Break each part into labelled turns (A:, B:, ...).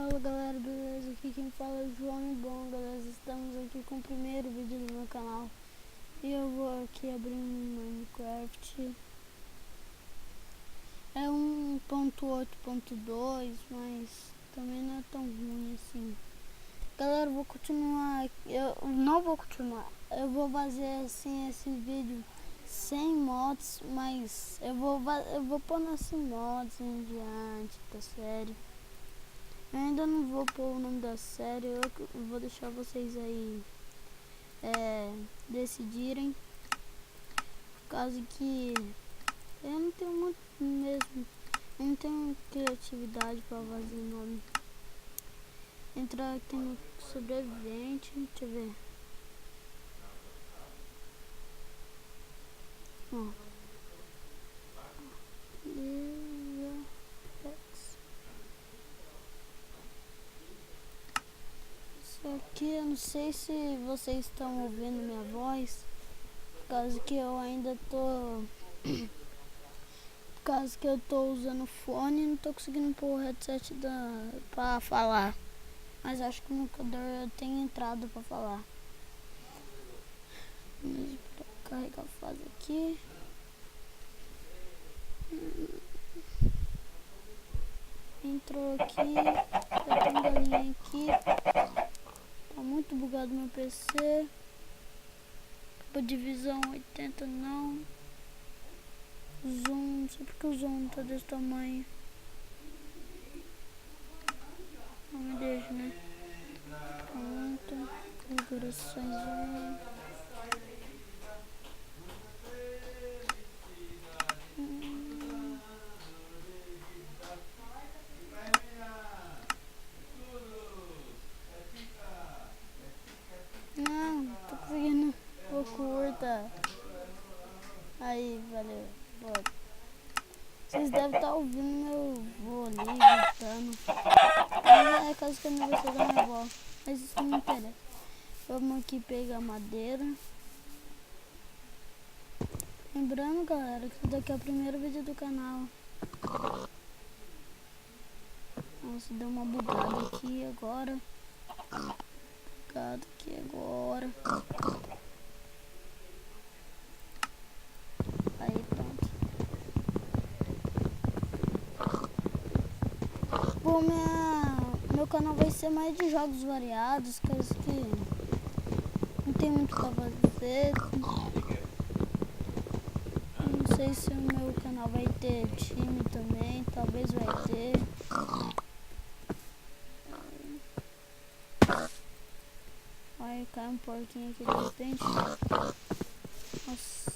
A: Fala galera, beleza? Aqui quem fala é o João. Bom galera, estamos aqui com o primeiro vídeo do meu canal e eu vou aqui abrir um Minecraft. É 1.8.2, mas também não é tão ruim assim. Galera, eu vou continuar, eu não vou continuar, eu vou fazer assim esse vídeo sem mods, mas eu vou pôr assim mods em diante da série. Eu ainda não vou pôr o nome da série, eu vou deixar vocês aí decidirem, por causa que eu não tenho muito mesmo, eu não tenho criatividade para fazer nome. Entrar aqui no sobrevivente, deixa eu ver. Ó. Isso aqui eu não sei se vocês estão ouvindo minha voz, por causa que eu ainda tô usando fone e não tô conseguindo pôr o headset pra falar. Mas acho que no computador eu tenho entrada pra falar. Vamos carregar a fase aqui. Entrou aqui, eu tenho galinha aqui. Tá muito bugado meu PC. Pra divisão 80 não. Zoom, não sei porque o zoom tá desse tamanho. Não me deixa, né? Pronto. Configurações. Não, tô conseguindo. Vou curta. Aí, valeu. Bora. Vocês devem estar ouvindo meu vô ali gritando. É caso que eu não vou ser da minha avó. Mas isso não me interessa. Vamos aqui pegar madeira. Lembrando, galera, que isso daqui é o primeiro vídeo do canal. Nossa, deu uma bugada aqui agora. Bugada aqui agora. Aí, pronto. Bom, meu canal vai ser mais de jogos variados, coisas que não tem muito pra fazer. Não sei se o meu canal vai ter time também, talvez vai ter. Vai cair um porquinho aqui de repente. Nossa,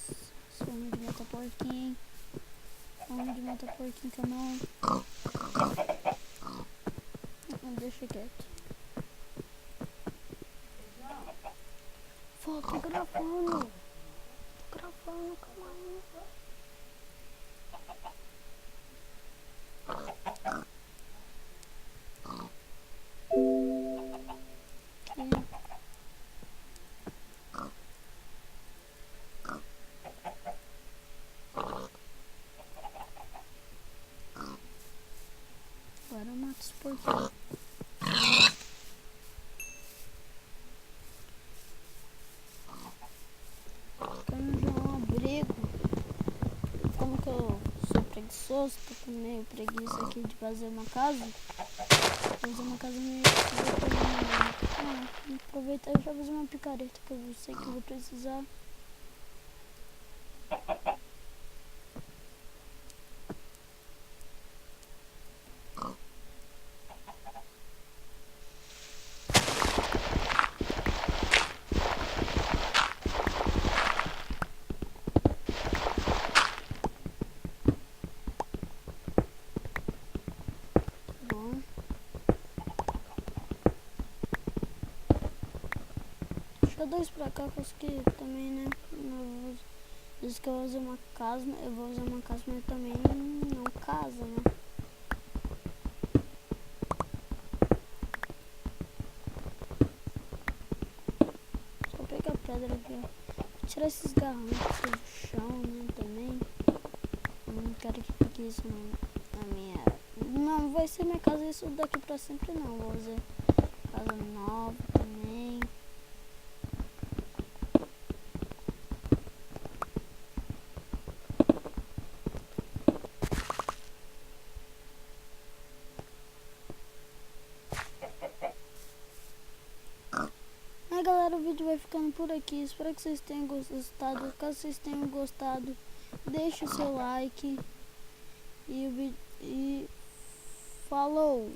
A: sou ruim de matar porquinho, hein? Sou ruim de matar porquinho com a mão. Não, deixa quieto. Tô gravando. Tô gravando, calma aí. Agora eu mato os porquinhos. Quero já um abrigo. Como que eu sou preguiçoso, tô com meio preguiça aqui de fazer uma casa. Vou fazer uma casa meio... Vou aproveitar e já fazer uma picareta que eu sei que eu vou precisar. Deixa dois pra cá, que também, né? Diz que eu vou usar uma casa, eu vou usar uma casa, mas também não casa, né? Só pegar a pedra aqui, ó. Vou tirar esses garranchos do chão, né? Também. Não quero que fique isso na minha Não vai ser minha casa isso daqui pra sempre não. Vou fazer casa nova também. Aí galera, o vídeo vai ficando por aqui. Espero que vocês tenham gostado. Caso vocês tenham gostado, deixe o seu like. E falou!